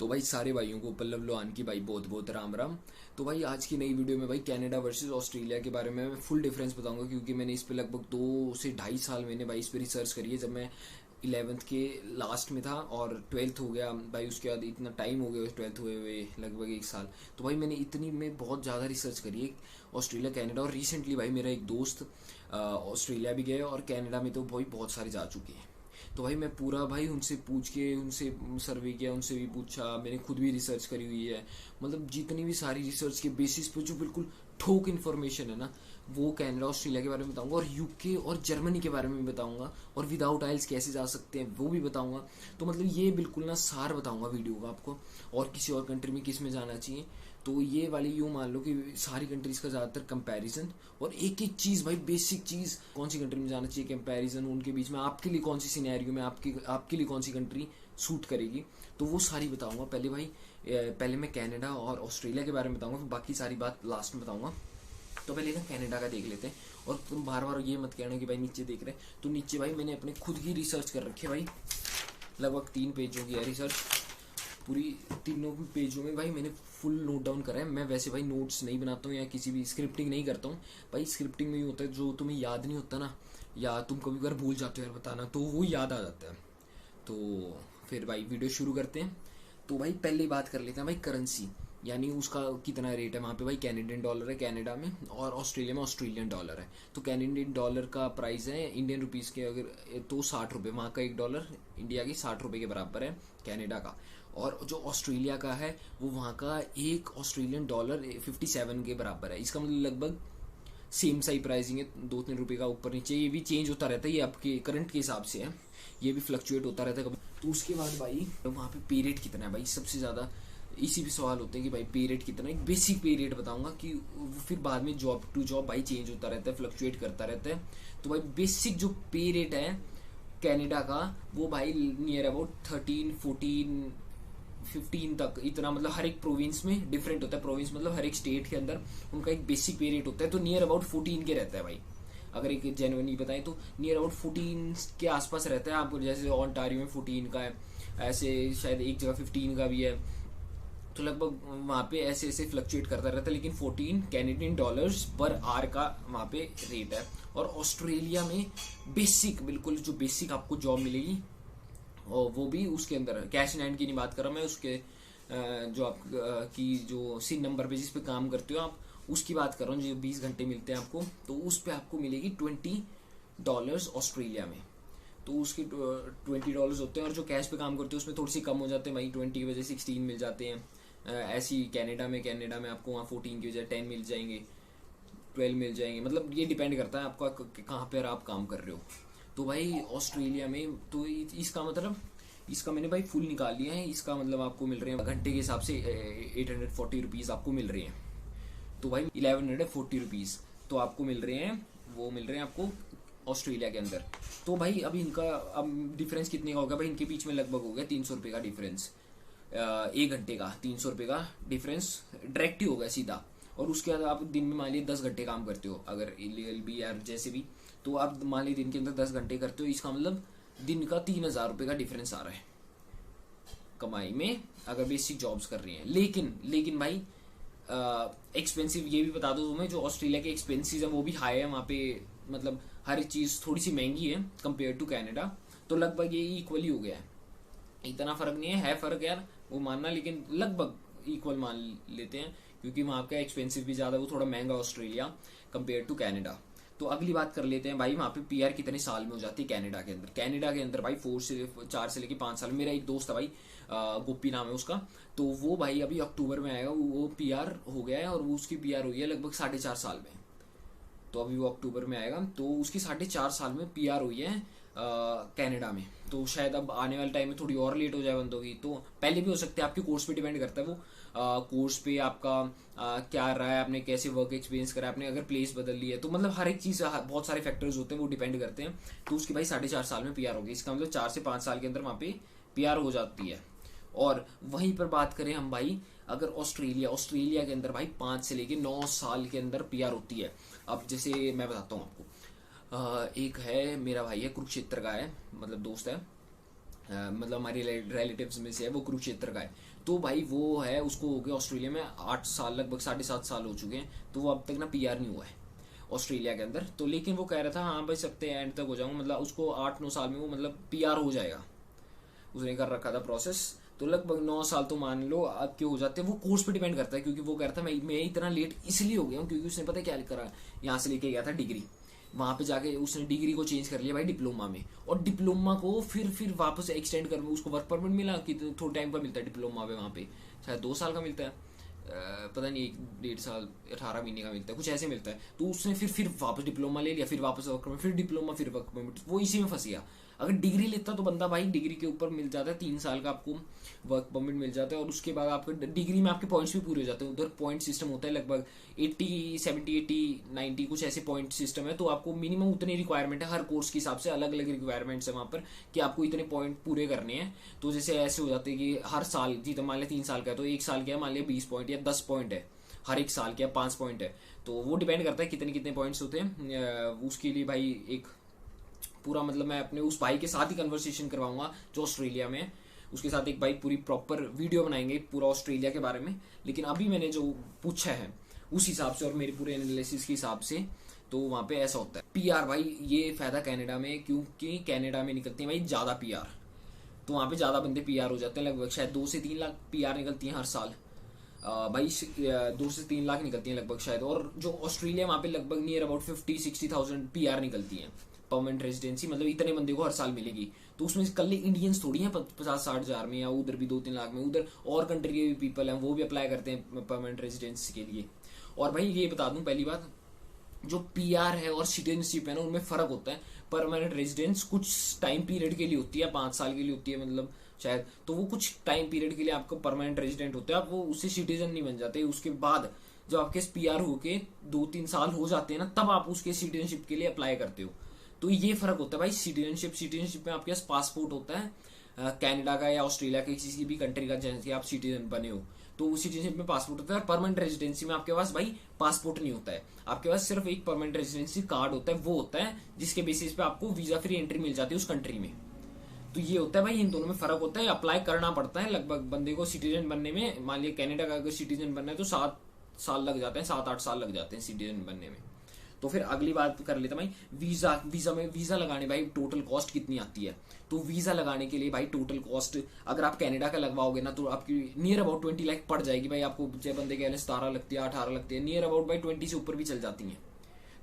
तो भाई सारे भाइयों को पल्लव लोहान की भाई बहुत बहुत राम राम। तो भाई आज की नई वीडियो में भाई कनाडा वर्सेस ऑस्ट्रेलिया के बारे में मैं फुल डिफरेंस बताऊंगा, क्योंकि मैंने इस पे लगभग 2 से ढाई साल मैंने भाई इस पे रिसर्च करी है। जब मैं 11th के लास्ट में था और 12th हो गया भाई, उसके बाद इतना टाइम हो गया 12th हुए हुए लगभग 1 साल। तो भाई मैंने इतनी में बहुत ज़्यादा रिसर्च करी है ऑस्ट्रेलिया कनाडा। और रिसेंटली भाई मेरा एक दोस्त ऑस्ट्रेलिया भी गया और कनाडा में तो भाई बहुत सारे जा चुके हैं। तो भाई मैं पूरा भाई उनसे पूछ के उनसे सर्वे किया, उनसे भी पूछा, मैंने खुद भी रिसर्च करी हुई है। मतलब जितनी भी सारी रिसर्च के बेसिस पे जो बिल्कुल ठोक इन्फॉर्मेशन है ना, वो कनाडा ऑस्ट्रेलिया के बारे में बताऊंगा, और यूके और जर्मनी के बारे में बताऊंगा, और विदाउट आइल्स कैसे जा सकते हैं वो भी बताऊंगा। तो मतलब ये बिल्कुल ना सार बताऊंगा वीडियो का आपको, और किसी और कंट्री में किस में जाना चाहिए। तो ये वाली यूँ मान लो कि सारी कंट्रीज का ज़्यादातर कंपैरिजन, और एक एक चीज़ भाई बेसिक चीज़, कौन सी कंट्री में जाना चाहिए, कंपैरिजन उनके बीच में, आपके लिए कौन सी सिनेरियो में आपके लिए कौन सी कंट्री सूट करेगी, तो वो सारी बताऊंगा। पहले भाई पहले मैं कनाडा और ऑस्ट्रेलिया के बारे में बताऊंगा, फिर बाकी सारी बात लास्ट में बताऊंगा। तो पहले ना कनाडा का देख लेते हैं। और तुम बार बार ये मत कहना कि भाई नीचे देख रहे, तो नीचे भाई मैंने अपने खुद की रिसर्च कर रखी है भाई, लगभग 3 पेजों की है रिसर्च। पूरी तीनों पेजों में भाई मैंने फुल नोट डाउन करा है। मैं वैसे भाई नोट्स नहीं बनाता हूँ या किसी भी स्क्रिप्टिंग नहीं करता हूँ भाई। स्क्रिप्टिंग में ही होता है जो तुम्हें याद नहीं होता ना, या तुम कभी बार भूल जाते हो यार बताना, तो वो याद आ जाता है। तो फिर भाई वीडियो शुरू करते हैं। तो भाई पहले बात कर लेते हैं भाई करेंसी, यानी उसका कितना रेट है वहाँ पे। भाई कैनेडियन डॉलर है कनाडा में, और ऑस्ट्रेलिया में ऑस्ट्रेलियन डॉलर है। तो कैनेडियन डॉलर का प्राइस है इंडियन रुपीज़ के अगर तो 60 रुपये, वहाँ का $1 इंडिया की 60 रुपये के बराबर है कनाडा का। और जो ऑस्ट्रेलिया का है वो वहाँ का एक ऑस्ट्रेलियन डॉलर 57 के बराबर है। इसका मतलब लगभग सेम सा ही प्राइसिंग है, 2-3 रुपये का ऊपर नीचे। ये भी चेंज होता रहता है, ये आपके करंट के हिसाब से है, ये भी फ्लक्चुएट होता रहता है कभी। तो उसके बाद भाई वहाँ पे पे रेट कितना है भाई, सबसे ज़्यादा इसी भी सवाल होते हैं कि भाई पे रेट कितना है। एक बेसिक पे रेट बताऊंगा कि फिर बाद में जॉब टू जॉब भाई चेंज होता रहता है, फ्लक्चुएट करता रहता है। तो भाई बेसिक जो पे रेट है कनाडा का, वो भाई नियर अबाउट 13-14-15 तक, इतना मतलब हर एक प्रोविंस में डिफरेंट होता है। प्रोविंस मतलब हर एक स्टेट के अंदर उनका एक बेसिक पे रेट होता है। तो नियर अबाउट 14 के रहता है भाई, अगर एक जेन्युइनली बताएं तो नियर अबाउट 14 के आसपास रहता है। आपको जैसे ऑन्टारियो में 14 का है, ऐसे शायद एक जगह 15 का भी है। तो लगभग वहाँ पे ऐसे ऐसे फ्लक्चुएट करता रहता है, लेकिन 14 कैनेडियन डॉलर्स पर आवर का वहाँ पे रेट है। और ऑस्ट्रेलिया में बेसिक, बिल्कुल जो बेसिक आपको जॉब मिलेगी, और वो भी उसके अंदर कैश इन हैंड की नहीं बात कर रहा मैं, उसके जो आप की जो सिन नंबर पे जिस पे काम करते हो आप, उसकी बात कर रहा हूँ। जो 20 घंटे मिलते हैं आपको, तो उस पे आपको मिलेगी $20 ऑस्ट्रेलिया में। तो उसके $20 होते हैं, और जो कैश पे काम करते हैं उसमें थोड़ी सी कम हो जाते हैं भाई, 20 की वजह 16 मिल जाते हैं। ऐसी कनाडा में आपको वहाँ 14 की वजह 10 मिल जाएंगे, 12 मिल जाएंगे। मतलब ये डिपेंड करता है आपका कहाँ पर आप काम कर रहे हो। तो भाई ऑस्ट्रेलिया में तो इसका मैंने भाई फुल निकाल लिया है। इसका मतलब आपको मिल रहे हैं घंटे के हिसाब से 840 रुपीज़ आपको मिल रहे हैं। तो भाई 1140 रुपीज़ तो आपको मिल रहे हैं, वो मिल रहे हैं आपको ऑस्ट्रेलिया के अंदर। तो भाई अब इनका अब डिफरेंस कितने का होगा भाई, इनके बीच में लगभग हो गया 300 रुपये का डिफरेंस। 1 घंटे का 300 रुपये का डिफरेंस डायरेक्ट ही होगा सीधा। और उसके बाद आप दिन में मान लीजिए 10 घंटे काम करते हो, अगर इलीगल भी या जैसे भी, तो आप मान लीजिए दिन के अंदर 10 घंटे करते हो। इसका मतलब दिन का 3000 रुपये का डिफरेंस आ रहा है कमाई में, अगर बेसिक जॉब्स कर रही हैं। लेकिन भाई एक्सपेंसिव ये भी बता दो तुम्हें, जो ऑस्ट्रेलिया के एक्सपेंसिव है वो भी हाई है वहाँ पे। मतलब हर चीज़ थोड़ी सी महंगी है कंपेयर टू कनाडा। तो लगभग ये इक्वल ही हो गया है, इतना फर्क नहीं है फर्क यार वो मानना, लेकिन लगभग इक्वल मान लेते हैं, क्योंकि वहाँ का एक्सपेंसिव भी ज़्यादा, वो थोड़ा महंगा ऑस्ट्रेलिया कंपेयर टू कनाडा। तो अगली बात कर लेते हैं भाई, वहाँ पे पीआर कितने साल में हो जाती है कनाडा के अंदर भाई 4 से लेके 5 साल। मेरा एक दोस्त है भाई, गोपी नाम है उसका, तो वो भाई अभी अक्टूबर में आएगा, वो पीआर हो गया है, और वो उसकी पीआर हुई है लगभग 4.5 साल में। तो अभी वो अक्टूबर में आएगा, तो उसकी 4.5 साल में पीआर हुई है कनाडा में। तो शायद अब आने वाले टाइम में थोड़ी और लेट हो जाए बंदों की, तो पहले भी हो सकता है, आपके कोर्स पे डिपेंड करता है वो। कोर्स पे आपका क्या रहा है, आपने कैसे वर्क एक्सपीरियंस करा, आपने अगर प्लेस बदल ली है, तो मतलब हर एक चीज़, बहुत सारे फैक्टर्स होते हैं वो डिपेंड करते हैं। तो उसकी भाई 4.5 साल में पीआर होगी, इसका मतलब 4 से 5 साल के अंदर वहाँ पे पीआर हो जाती है। और वहीं पर बात करें हम भाई, अगर ऑस्ट्रेलिया के अंदर भाई 5 से लेके 9 साल के अंदर पीआर होती है। अब जैसे मैं बताता हूँ आपको, एक है मेरा भाई है, कुरुक्षेत्र का है, मतलब दोस्त है, मतलब हमारे रिलेटिव्स में से है, वो कुरुक्षेत्र का है। तो भाई वो है, उसको हो गया ऑस्ट्रेलिया में 8 साल, लगभग 7.5 साल हो चुके हैं, तो वो अब तक ना पीआर नहीं हुआ है ऑस्ट्रेलिया के अंदर। तो लेकिन वो कह रहा था हाँ भाई सकते एंड तक हो जाऊंगा, मतलब उसको 8-9 साल में वो मतलब पीआर हो जाएगा, उसने कर रखा था प्रोसेस। तो लगभग 9 साल तो मान लो अब के हो जाते हैं, वो कोर्स पे डिपेंड करता है, क्योंकि वो कह रहा था मैं इतना लेट इसलिए हो गया हूँ क्योंकि उसने पता है क्या करा, यहाँ से लेके गया था डिग्री, वहां पे जाके उसने डिग्री को चेंज कर लिया भाई डिप्लोमा में, और डिप्लोमा को फिर वापस एक्सटेंड कर, उसको वर्क परमिट मिला कि थोड़े टाइम का मिलता है डिप्लोमा पे, वहाँ पे शायद 2 साल का मिलता है, पता नहीं 1-1.5 साल 18 महीने का मिलता है, कुछ ऐसे मिलता है। तो उसने फिर वापस डिप्लोमा ले लिया, फिर वापस वर्क परमिट, फिर डिप्लोमा, फिर वर्क परमिट, वो इसी में फंस गया। अगर डिग्री लेता तो बंदा भाई डिग्री के ऊपर मिल जाता है 3 साल का आपको वर्क परमिट मिल जाता है, और उसके बाद आपके डिग्री में आपके पॉइंट्स भी पूरे हो जाते हैं। उधर पॉइंट सिस्टम होता है लगभग 80, 70, 80, 90 कुछ ऐसे पॉइंट सिस्टम है, तो आपको मिनिमम उतनी रिक्वायरमेंट है, हर कोर्स के हिसाब से अलग अलग रिक्वायरमेंट्स है वहाँ पर कि आपको इतने पॉइंट पूरे करने हैं। तो जैसे ऐसे हो जाते हैं कि हर साल जी, तो मान लिया 3 साल का है तो 1 साल क्या है, मान लिया 20 पॉइंट या 10 पॉइंट है, हर एक साल क्या 5 पॉइंट है, तो वो डिपेंड करता है कितने कितने पॉइंट्स होते हैं। उसके लिए भाई एक पूरा मतलब मैं अपने उस भाई के साथ ही कन्वर्सेशन करवाऊंगा जो ऑस्ट्रेलिया में है, उसके साथ एक भाई पूरी प्रॉपर वीडियो बनाएंगे पूरा ऑस्ट्रेलिया के बारे में। लेकिन अभी मैंने जो पूछा है उस हिसाब से और मेरे पूरे एनालिसिस के हिसाब से, तो वहां पे ऐसा होता है पीआर भाई, ये फायदा कनाडा में, क्योंकि कनाडा में निकलती है भाई ज्यादा पीआर, तो वहां पे ज्यादा बंदे पीआर हो जाते हैं, लगभग शायद 2 से 3 लाख पीआर निकलती है हर साल, भाई 2 से 3 लाख निकलती हैं लगभग शायद। और जो ऑस्ट्रेलिया वहाँ पे लगभग नियर अबाउट 50-60,000 पीआर निकलती हैं परमानेंट रेजिडेंसी, मतलब इतने बंदे को हर साल मिलेगी। तो उसमें कल इंडियंस थोड़ी हैं 50-60 हजार में, या उधर भी 2-3 लाख में, उधर और कंट्री के भी पीपल हैं, वो भी अप्लाई करते हैं परमानेंट रेजिडेंसी के लिए। और भाई ये बता दूं पहली बात, जो पीआर है और सिटीजनशिप है ना, उनमें फर्क होता है। परमानेंट रेजिडेंस कुछ टाइम पीरियड के लिए होती है, 5 साल के लिए होती है मतलब शायद, तो वो कुछ टाइम पीरियड के लिए आपको परमानेंट रेजिडेंट होते हैं, आप वो उससे सिटीजन नहीं बन जाते। उसके बाद जब आपके पीआर होके 2-3 साल हो जाते हैं ना, तब आप उसके सिटीजनशिप के लिए अप्लाई करते हो। तो ये फर्क होता है भाई सिटीजनशिप में आपके पास पासपोर्ट होता है कनाडा का या ऑस्ट्रेलिया के किसी भी कंट्री का, जैसे आप सिटीजन बने हो, तो सिटीजनशिप में पासपोर्ट होता है। और परमानेंट रेजिडेंसी में आपके पास भाई पासपोर्ट नहीं होता है, आपके पास सिर्फ एक परमानेंट रेजिडेंसी कार्ड होता है, वो होता है जिसके बेसिस पे आपको वीजा फ्री एंट्री मिल जाती है उस कंट्री में। तो ये होता है भाई, इन दोनों में फर्क होता है, अप्लाई करना पड़ता है लगभग बंदे को सिटीजन बनने में। मान लिया कनाडा का अगर सिटीजन बनना है तो 7 साल लग जाते हैं, 7-8 साल लग जाते हैं सिटीजन बनने में। तो फिर अगली बात कर लेते हैं भाई वीजा लगाने भाई टोटल कॉस्ट कितनी आती है। तो वीजा लगाने के लिए भाई टोटल कॉस्ट अगर आप कनाडा का लगवाओगे ना, तो आपकी नियर अबाउट 20 लाख पड़ जाएगी भाई आपको। जब बंदे कह रहे 17 लगती है, 18 लगती है, नियर अबाउट भाई 20 से ऊपर भी चल जाती है।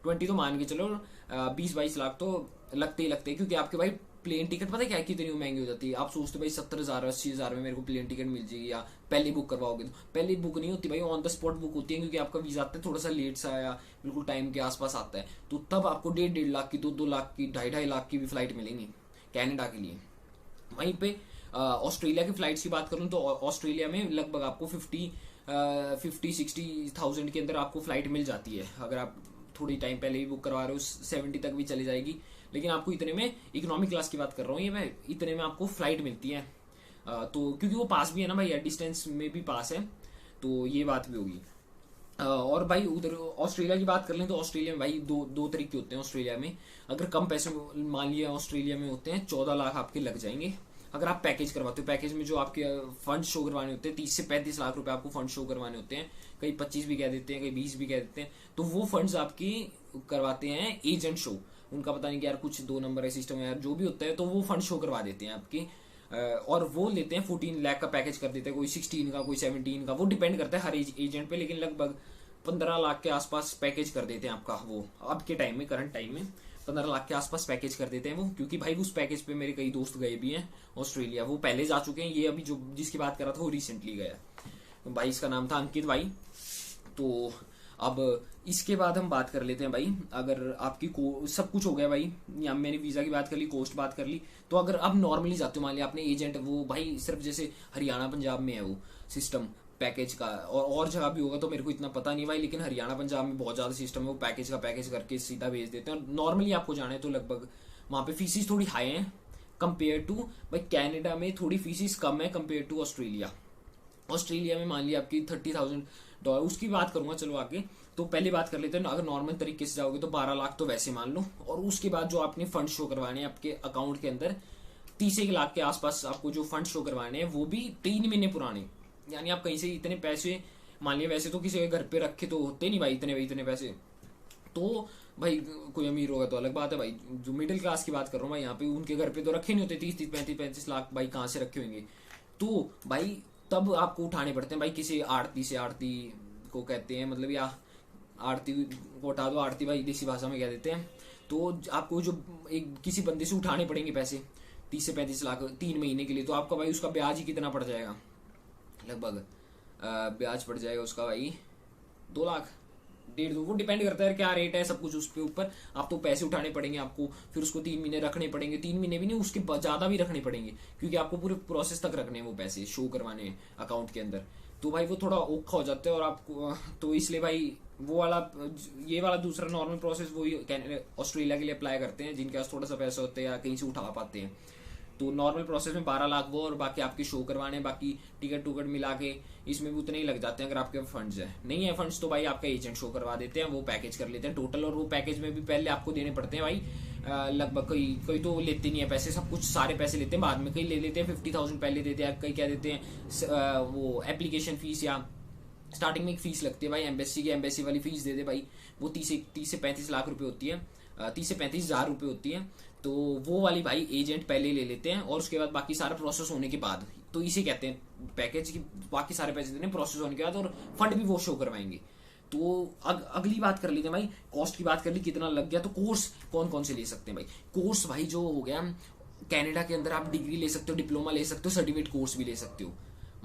20 तो मान के चलो, 20-22 लाख तो लगते ही लगते हैं, क्योंकि आपके भाई प्लेन टिकट पता है क्या कितनी महंगी हो जाती है। आप सोचते भाई 70,000 80,000 में मेरे को प्लेन टिकट मिल जाएगी, या पहले बुक करवाओगे, तो पहले बुक नहीं होती भाई, ऑन द स्पॉट बुक होती है, क्योंकि आपका वीजा आता है थोड़ा सा लेट सा या बिल्कुल टाइम के आसपास आता है, तो तब आपको 1.5 लाख की, 2-2 लाख की, 2.5 लाख की भी फ्लाइट मिलेंगी कनाडा के लिए। वहीं पे ऑस्ट्रेलिया की फ्लाइट्स की बात करूं तो ऑस्ट्रेलिया में लगभग आपको 50-60,000 के अंदर आपको फ्लाइट मिल जाती है। अगर आप थोड़ी टाइम पहले ही बुक करवा रहे हो 70 तक भी चली जाएगी, लेकिन आपको इतने में, इकोनॉमिक क्लास की बात कर रहा हूँ ये मैं, इतने में आपको फ्लाइट मिलती है। तो क्योंकि वो पास भी है ना भाई, डिस्टेंस में भी पास है, तो ये बात भी होगी। और भाई उधर ऑस्ट्रेलिया की बात कर लें तो ऑस्ट्रेलिया में भाई दो तरीके होते हैं ऑस्ट्रेलिया में। अगर कम पैसे मान लिया ऑस्ट्रेलिया में होते हैं 14 लाख आपके लग जाएंगे अगर आप पैकेज करवाते हो। पैकेज में जो आपके फंड शो करवाने होते हैं 30 से 35 लाख रुपए आपको फंड शो करवाने होते हैं, कई 25 भी कह देते हैं, कई 20 भी कह देते हैं। तो वो फंड्स आपकी करवाते हैं एजेंट शो, उनका पता नहीं कि यार कुछ 2 नंबर है सिस्टम यार जो भी होता है, तो वो फंड शो करवा देते हैं आपकी, और वो लेते हैं 14 लाख का पैकेज कर देते हैं, कोई 16 का, कोई 17 का, वो डिपेंड करता है हर एजेंट पे, लेकिन लगभग 15 लाख के आसपास पैकेज कर देते हैं आपका। वो अब के टाइम में, करंट टाइम में 15 लाख के आसपास पैकेज कर देते हैं वो, क्योंकि भाई उस पैकेज पे मेरे कई दोस्त गए भी हैं ऑस्ट्रेलिया, वो पहले जा चुके हैं, ये अभी जो जिसकी बात कर रहा था वो रिसेंटली गया। तो भाई इसका नाम था अंकित भाई। तो अब इसके बाद हम बात कर लेते हैं भाई, अगर आपकी सब कुछ हो गया भाई, या मैंने वीजा की बात कर ली, कोस्ट बात कर ली, तो अगर आप नॉर्मली जाते हो, मान लिया आपने एजेंट वो भाई सिर्फ जैसे हरियाणा पंजाब में है वो सिस्टम पैकेज का, और जगह भी होगा तो मेरे को इतना पता नहीं भाई, लेकिन हरियाणा पंजाब में बहुत ज्यादा सिस्टम है, वो पैकेज का पैकेज करके सीधा भेज देते हैं। और नॉर्मली आपको जाना है तो लगभग वहां पे फीसिस थोड़ी हाई है कंपेयर टू भाई कनाडा में, थोड़ी फीसिस कम है कंपेयर टू ऑस्ट्रेलिया। ऑस्ट्रेलिया में मान लिया आपकी $30,000, उसकी बात करूंगा चलो आगे। तो पहले बात कर लेते हैं, अगर नॉर्मल तरीके से जाओगे तो 12 लाख तो वैसे मान लो, और उसके बाद जो आपने फंड शो करवाने हैं आपके अकाउंट के अंदर 30 लाख के आसपास आपको जो फंड शो करवाने हैं, वो भी 3 महीने पुराने, यानी आप कहीं से इतने पैसे, मान लिया वैसे तो किसी के घर पे रखे तो होते नहीं भाई इतने इतने पैसे, तो भाई कोई अमीर होगा तो अलग बात है भाई, जो मिडिल क्लास की बात कर रहा हूँ भाई यहाँ पे, उनके घर पे तो रखे नहीं होते 30-30 35-35 लाख, भाई कहाँ से रखे होंगे। तो भाई तब आपको उठाने पड़ते हैं भाई किसी आड़ती से, आड़ती को कहते हैं मतलब, या आड़ती को हटा दो, आड़ती भाई देसी भाषा में कह देते हैं। तो आपको जो एक किसी बंदे से उठाने पड़ेंगे पैसे 30 से 35 लाख 3 महीने के लिए, तो आपका भाई उसका ब्याज ही कितना पड़ जाएगा लगभग, ब्याज पड़ जाएगा उसका भाई 2 लाख 1.5 2, वो डिपेंड करता है क्या रेट है सब कुछ उसके ऊपर। आप तो पैसे उठाने पड़ेंगे आपको, फिर उसको 3 महीने रखने पड़ेंगे, 3 महीने भी नहीं उसके ज्यादा भी रखने पड़ेंगे, क्योंकि आपको पूरे प्रोसेस तक रखने हैं वो पैसे, शो करवाने अकाउंट के अंदर। तो भाई वो थोड़ा औखा हो जाता है और आपको, तो इसलिए भाई वो वाला, ये वाला दूसरा नॉर्मल प्रोसेस वही ऑस्ट्रेलिया के लिए अप्लाई करते हैं जिनके पास थोड़ा सा पैसा होता है या कहीं से उठा पाते हैं। तो नॉर्मल प्रोसेस में 12 लाख वो, और बाकी आपके शो करवाने, बाकी टिकट टुकट मिला के इसमें भी उतने ही लग जाते हैं अगर आपके फंड्स है। नहीं है फंड्स तो भाई आपका एजेंट शो करवा देते हैं, वो पैकेज कर लेते हैं टोटल, और वो पैकेज में भी पहले आपको देने पड़ते हैं भाई लगभग, कोई तो लेते नहीं है पैसे, सब कुछ सारे पैसे लेते हैं बाद में, कई ले लेते हैं 50,000 पहले देते हैं, कई क्या देते हैं वो एप्लीकेशन फीस, या स्टार्टिंग में एक फीस लगती है भाई एम्बेसी की, एम्बेसी वाली फीस दे दे भाई, वो 30 से 35 लाख रुपए होती है, 30 से 35 हजार रुपए होती है। तो वो वाली भाई एजेंट पहले ले लेते हैं, और उसके बाद बाकी सारा प्रोसेस होने के बाद, तो इसे कहते हैं पैकेज की, बाकी सारे पैसे देने प्रोसेस होने के बाद, और फंड भी वो शो करवाएंगे। तो अगली बात कर लीजिए भाई, कॉस्ट की बात कर ली कितना लग गया। तो कोर्स कौन कौन से ले सकते हैं भाई, कोर्स भाई जो हो गया कनाडा के अंदर, आप डिग्री ले सकते हो, डिप्लोमा ले सकते हो, सर्टिफिकेट कोर्स भी ले सकते हो,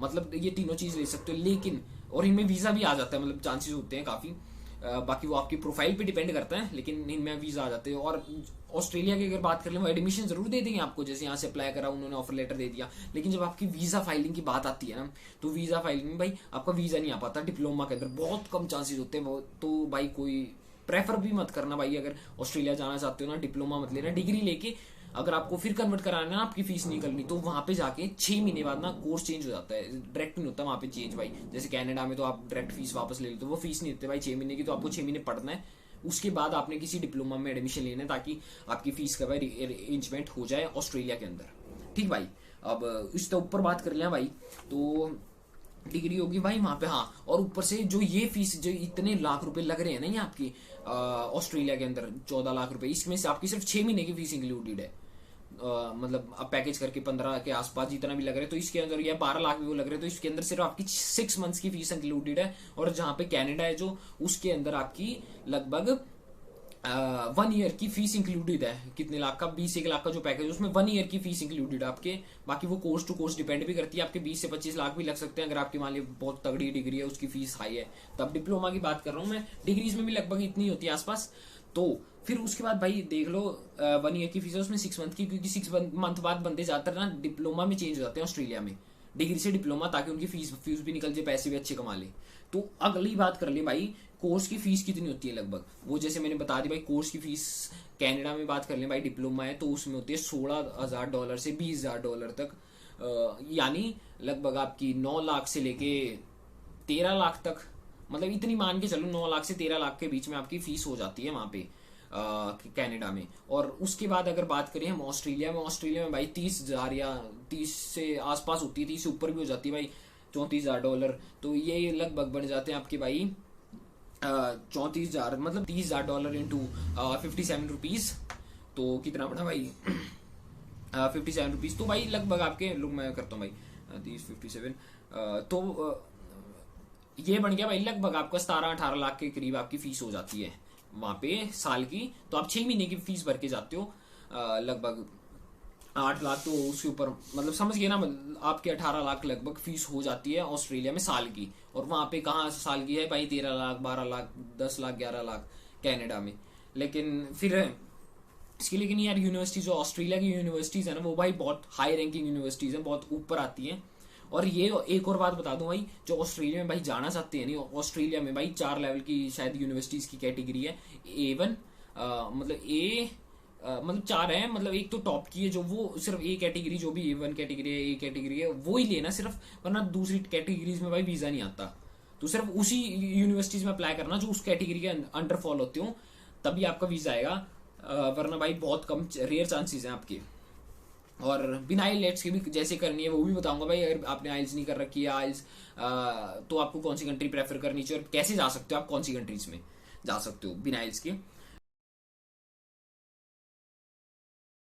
मतलब ये तीनों चीज ले सकते हो। लेकिन और इनमें वीजा भी आ जाता है, मतलब चांसेस होते हैं काफी, बाकी वो आपकी प्रोफाइल पे डिपेंड करता है, लेकिन इनमें वीजा आ जाते हैं। और ऑस्ट्रेलिया की अगर बात कर ले, वो एडमिशन जरूर दे देंगे आपको, जैसे यहाँ से अप्लाई करा उन्होंने ऑफर लेटर दे दिया, लेकिन जब आपकी वीजा फाइलिंग की बात आती है ना, तो वीजा फाइलिंग में भाई आपका वीजा नहीं आ पाता, डिप्लोमा के अंदर बहुत कम चांसेस होते हैं। तो भाई कोई प्रेफर भी मत करना भाई, अगर ऑस्ट्रेलिया जाना चाहते हो ना, डिप्लोमा मत लेना, डिग्री लेके अगर आपको फिर कन्वर्ट कराना है ना, आपकी फीस नहीं करनी, तो वहां पे जाके 6 महीने बाद ना कोर्स चेंज हो जाता है, डायरेक्ट नहीं होता वहां पे चेंज भाई। जैसे कनाडा में तो आप डायरेक्ट फीस वापस ले लेते हो, वो फीस नहीं देते भाई 6 महीने की, तो आपको 6 महीने पढ़ना है, उसके बाद आपने किसी डिप्लोमा में एडमिशन लेना है, ताकि आपकी फीस का भाई अरेंजमेंट हो जाए ऑस्ट्रेलिया के अंदर। ठीक भाई, अब इसके ऊपर बात कर लिया भाई, तो डिग्री होगी भाई वहां पे, हाँ। और ऊपर से जो ये फीस, जो इतने लाख रुपए लग रहे हैं ना ये आपकी ऑस्ट्रेलिया के अंदर 14 लाख रुपए, इसमें से आपकी सिर्फ 6 महीने की फीस इंक्लूडेड है, मतलब अब पैकेज करके 15 के आसपास जितना भी लग रहा है, तो इसके अंदर या 12 लाख भी वो लग रहे हैं, तो इसके अंदर सिर्फ आपकी 6 मंथ्स की फीस इंक्लूडेड है। और जहां पे कनाडा है जो, उसके अंदर आपकी लगभग 1 ईयर की फीस इंक्लूडेड है, कितने लाख का, 20 लाख का जो पैकेज है उसमें 1 ईयर की फीस इंक्लूडेड है आपके। बाकी वो कोर्स टू कोर्स डिपेंड भी करती है, आपके 20 से 25 लाख भी लग सकते हैं अगर आपकी मान ली बहुत तगड़ी डिग्री है, उसकी फीस हाई है। तब डिप्लोमा की बात कर रहा हूँ मैं, डिग्रीज में भी लगभग इतनी होती है आसपास। तो फिर उसके बाद भाई देख लो 1 ईयर की फीस है, उसमें 6 मंथ की, क्योंकि 6 मंथ बाद बंदे ज्यादातर ना डिप्लोमा में चेंज हो जाते हैं ऑस्ट्रेलिया में, डिग्री से डिप्लोमा, ताकि उनकी फीस भी निकल जाए, पैसे भी अच्छे कमा ले। तो अगली बात कर ले भाई, कोर्स की फीस कितनी होती है लगभग, वो जैसे मैंने बता दी भाई, कोर्स की फीस कनाडा में बात कर ले भाई, डिप्लोमा है तो उसमें होती है $16,000 से $20,000 तक, यानी लगभग आपकी 9 लाख से लेके 13 लाख तक, मतलब इतनी मान के चलो 9 लाख से 13 लाख के बीच में आपकी फीस हो जाती है वहां पे कनाडा में। और उसके बाद अगर बात करें हम ऑस्ट्रेलिया में भाई 30,000 या 30 से आसपास होती है, 30 से ऊपर भी हो जाती है भाई, $34,000। तो ये लगभग बन जाते हैं आपके भाई 34,000, मतलब $30,000 इंटू 57 रुपीज, तो कितना पड़ा भाई 57 रुपीज। तो भाई लगभग आपके लोग, मैं करता हूँ भाई 57, तो ये बन गया भाई लगभग आपका 17-18 लाख के करीब आपकी फीस हो जाती है वहां पे साल की। तो आप 6 महीने की फीस भर के जाते हो, लगभग 8 लाख, तो उसके ऊपर मतलब समझ गए ना, आपके 18 लाख लगभग फीस हो जाती है ऑस्ट्रेलिया में साल की। और वहां पे कहाँ साल की है भाई, 13 लाख, 12 लाख, 10 लाख, 11 लाख कनाडा में। लेकिन फिर इसकी, लेकिन यार यूनिवर्सिटी जो ऑस्ट्रेलिया की यूनिवर्सिटीज है ना, वो भाई बहुत हाई रैंकिंग यूनिवर्सिटीज है, बहुत ऊपर आती हैं। और ये एक और बात बता दूं भाई, जो ऑस्ट्रेलिया में भाई जाना चाहते हैं, नहीं ऑस्ट्रेलिया में भाई 4 लेवल की शायद यूनिवर्सिटीज की कैटेगरी है, A1, मतलब ए, मतलब 4 है, मतलब एक तो टॉप की है, जो वो सिर्फ ए कैटेगरी, जो भी A1 कैटेगरी है, ए कैटेगरी है, वो ही लेना सिर्फ, वरना दूसरी कैटेगरीज में भाई वीजा नहीं आता। तो सिर्फ उसी यूनिवर्सिटीज में अप्लाई करना जो उस कैटेगरी के अंडर फॉल होते हो, तभी आपका वीजा आएगा, वरना भाई बहुत कम रेयर चांसेस हैं आपके। और बिना आइलेट्स के भी जैसे करनी है वो भी बताऊंगा भाई। अगर आपने आइल्स नहीं कर रखी है आइल्स, तो आपको कौन सी कंट्री प्रेफर करनी चाहिए और कैसे जा सकते हो आप, कौन सी कंट्रीज में जा सकते हो बिना आइल्स के।